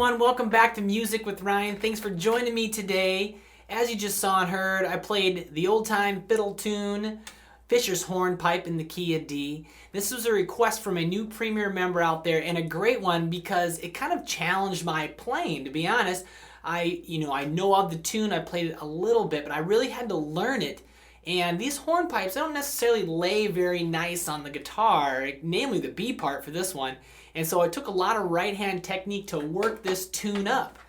everyone, welcome back to Music with Ryan. Thanks for joining me today. As you just saw and heard, I played the old-time fiddle tune, Fischer's Hornpipe in the key of D. This was a request from a new Premier member out there, and a great one because it kind of challenged my playing, to be honest. I know of the tune, I played it a little bit, but I really had to learn it. And these hornpipes, they don't necessarily lay very nice on the guitar, namely the B part for this one. And so it took a lot of right-hand technique to work this tune up.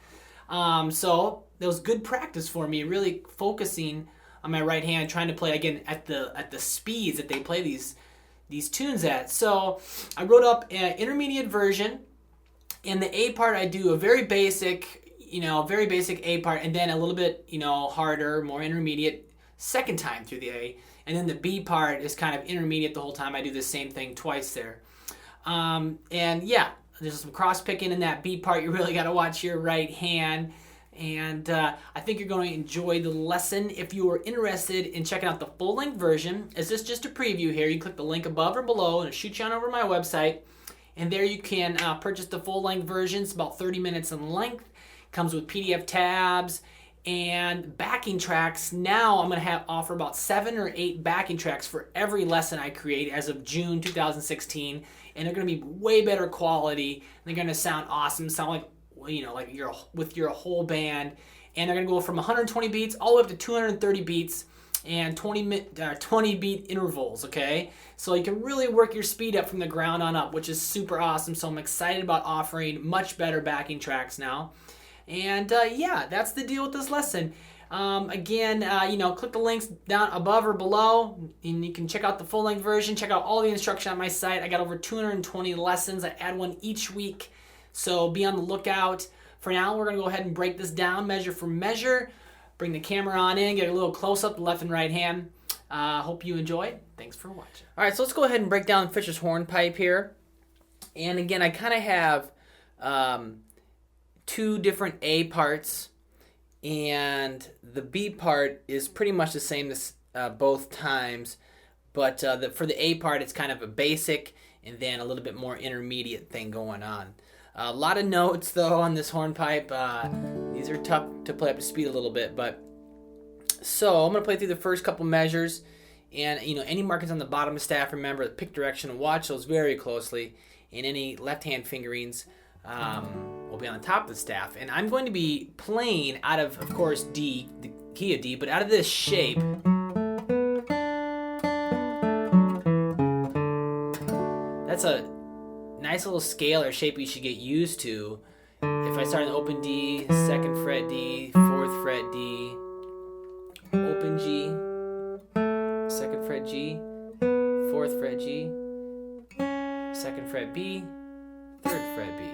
So it was good practice for me, really focusing on my right hand, trying to play again at the speeds that they play these tunes at. So I wrote up an intermediate version. In the A part, I do a very basic A part, and then a little bit, harder, more intermediate second time through the A. And then the B part is kind of intermediate the whole time. I do the same thing twice there. And yeah, there's some cross picking in that B part. You really got to watch your right hand. And I think you're going to enjoy the lesson. If you are interested in checking out the full-length version, is this just a preview here? You click the link above or below, and it'll shoot you on over to my website. And there you can purchase the full-length version. It's about 30 minutes in length. Comes with PDF tabs and backing tracks. Now I'm going to offer about 7 or 8 backing tracks for every lesson I create as of June 2016. And they're going to be way better quality. They're going to sound awesome, sound like you're with your whole band. And they're going to go from 120 beats all the way up to 230 beats and 20 beat intervals, okay? So you can really work your speed up from the ground on up, which is super awesome. So I'm excited about offering much better backing tracks now. And yeah, that's the deal with this lesson. Again, click the links down above or below, and you can check out the full-length version. Check out all the instruction on my site. I got over 220 lessons. I add one each week, so be on the lookout. For now, we're going to go ahead and break this down measure for measure. Bring the camera on in, get a little close-up, left and right hand. Hope you enjoyed. Thanks for watching. All right, so let's go ahead and break down Fischer's Hornpipe here. And again, I kind of have 2 different A parts. And the B part is pretty much the same as both times, but for the A part, it's kind of a basic and then a little bit more intermediate thing going on. A lot of notes, though, on this hornpipe. These are tough to play up to speed a little bit, but so I'm going to play through the first couple measures, and any markings on the bottom of staff, remember the pick direction and watch those very closely, and any left-hand fingerings will be on the top of the staff. And I'm going to be playing out of course, D, the key of D, but out of this shape. That's a nice little scale or shape you should get used to. If I start in open D, 2nd fret D, 4th fret D, open G, 2nd fret G, 4th fret G, 2nd fret B, 3rd fret B.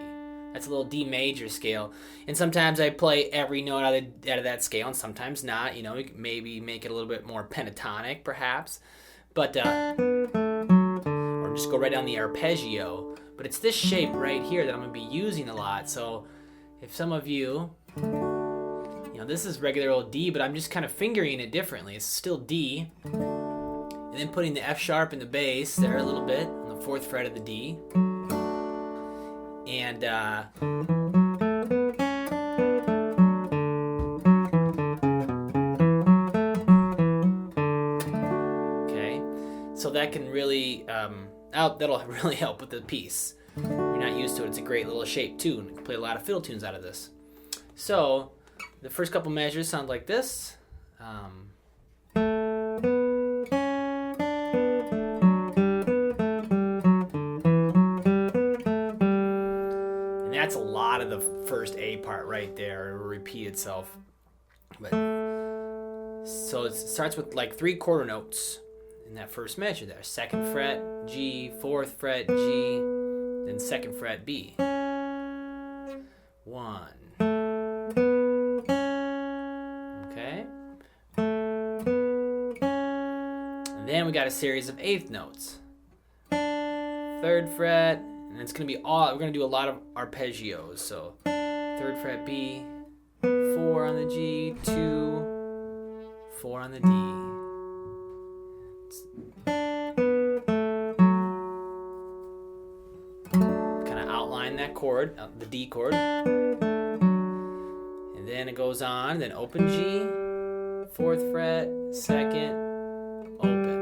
That's a little D major scale. And sometimes I play every note out of that scale, and sometimes not. Maybe make it a little bit more pentatonic, perhaps. But, or just go right down the arpeggio. But it's this shape right here that I'm going to be using a lot. So if some of you, this is regular old D, but I'm just kind of fingering it differently. It's still D. And then putting the F sharp in the bass there a little bit on the 4th fret of the D. And okay, so that can really that'll really help with the piece. If you're not used to it, it's a great little shape too, and you can play a lot of fiddle tunes out of this. So the first couple measures sound like this. That's a lot of the first A part right there. It'll repeat itself. But so it starts with like 3 quarter notes in that first measure there. 2nd fret G, 4th fret G, then 2nd fret B. 1. Okay. And then we got a series of 8th notes. 3rd fret. And it's going to be we're going to do a lot of arpeggios. So 3rd fret B, 4 on the G, 2, 4 on the D. Kind of outline that chord, the D chord. And then it goes on, then open G, 4th fret, 2nd, open.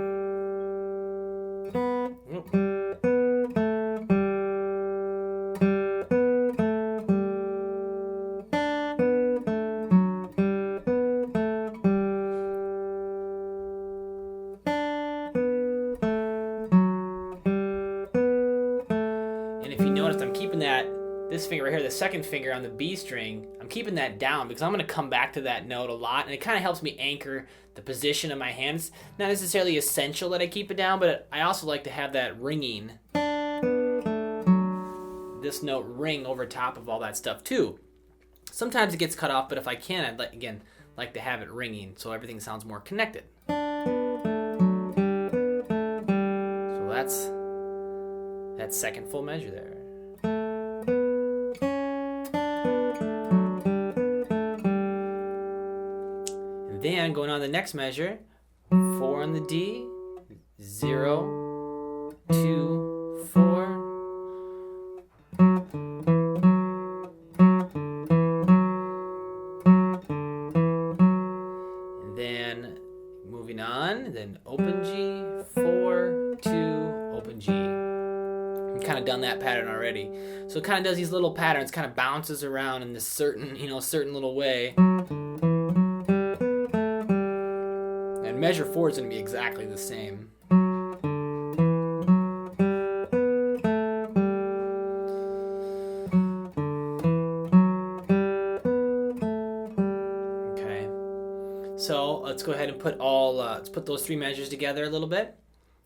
And if you noticed, I'm keeping this finger right here, the 2nd finger on the B string, I'm keeping that down because I'm going to come back to that note a lot, and it kind of helps me anchor the position of my hands. Not necessarily essential that I keep it down, but I also like to have that ringing, this note ring over top of all that stuff too. Sometimes it gets cut off, but if I can, I'd like to have it ringing so everything sounds more connected. So that's that 2nd full measure there. Then going on the next measure, 4 on the D, 0, 2, 4. And then moving on, then open G, 4, 2, open G. I've kind of done that pattern already. So it kind of does these little patterns, kind of bounces around in this certain little way. Measure 4 is going to be exactly the same. Okay, so let's go ahead and put let's put those 3 measures together a little bit.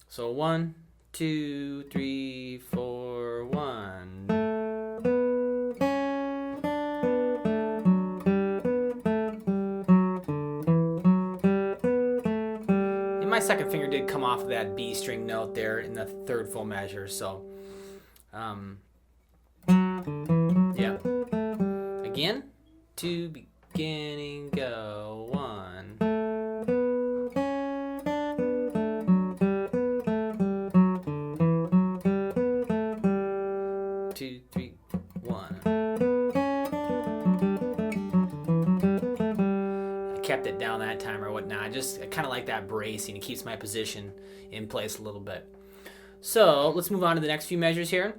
So 1, 2, 3, 4, 1. My 2nd finger did come off of that B string note there in the 3rd full measure, so yeah. Again, 2, beginning, go, 1. 2, 3, 1. Kept it down that time or whatnot. I kind of like that bracing. It keeps my position in place a little bit. So let's move on to the next few measures here.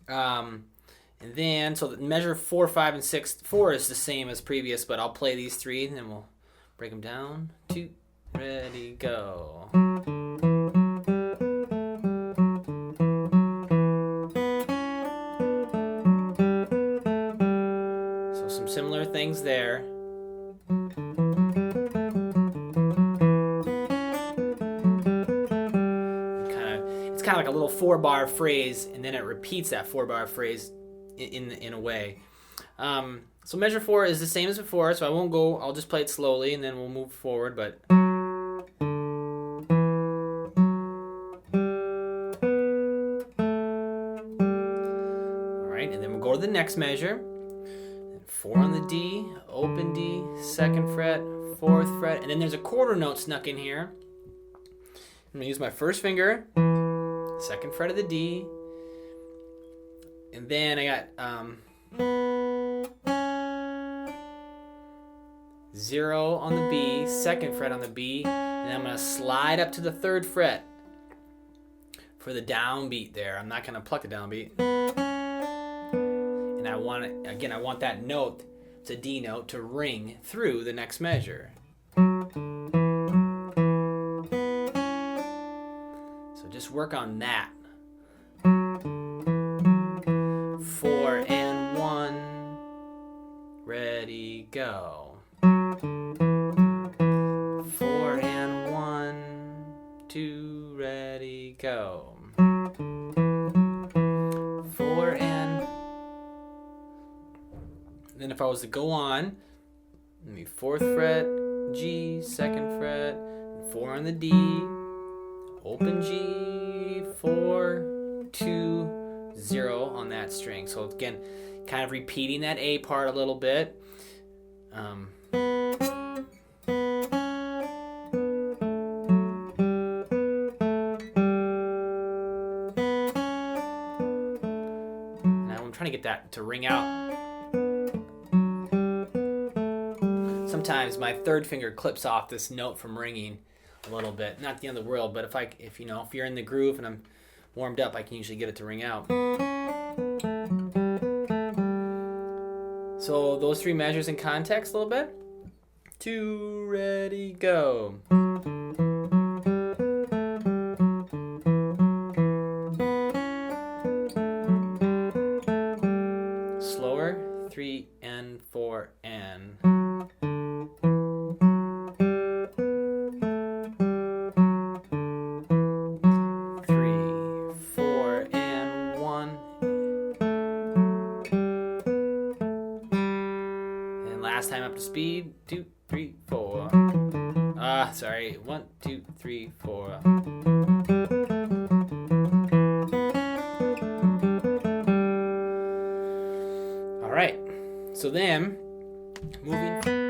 And then, so measure 4, 5, and 6. 4 is the same as previous, but I'll play these 3 and then we'll break them down. 2, ready, go. So some similar things there. It's kind of like a little 4-bar phrase, and then it repeats that 4-bar phrase in a way. So measure 4 is the same as before, so I'll just play it slowly, and then we'll move forward, but... Alright, and then we'll go to the next measure. 4 on the D, open D, 2nd fret, 4th fret, and then there's a quarter note snuck in here. I'm going to use my 1st finger, 2nd fret of the D, and then I got 0 on the B, 2nd fret on the B, and I'm going to slide up to the 3rd fret for the downbeat there. I'm not going to pluck the downbeat. And I want that note, it's a D note, to ring through the next measure. So just work on that. 4 and 1, ready, go. 4 and 1, 2, ready, go. 4 and... Then if I was to go on, 4th fret, G, 2nd fret, 4 on the D, open G, 4, 2, 0 on that string. So again, kind of repeating that A part a little bit. And I'm trying to get that to ring out. sometimes my third finger clips off this note from ringing a little bit. Not the end of the world, but if you're in the groove and I'm warmed up, I can usually get it to ring out. So those three measures in context a little bit. 2, ready, go. Slower, 3 and 4 and. 3, 4 and 1. And last time up to speed. 2, 3, 4. Sorry. 1, 2, 3, 4. All right. So then, moving.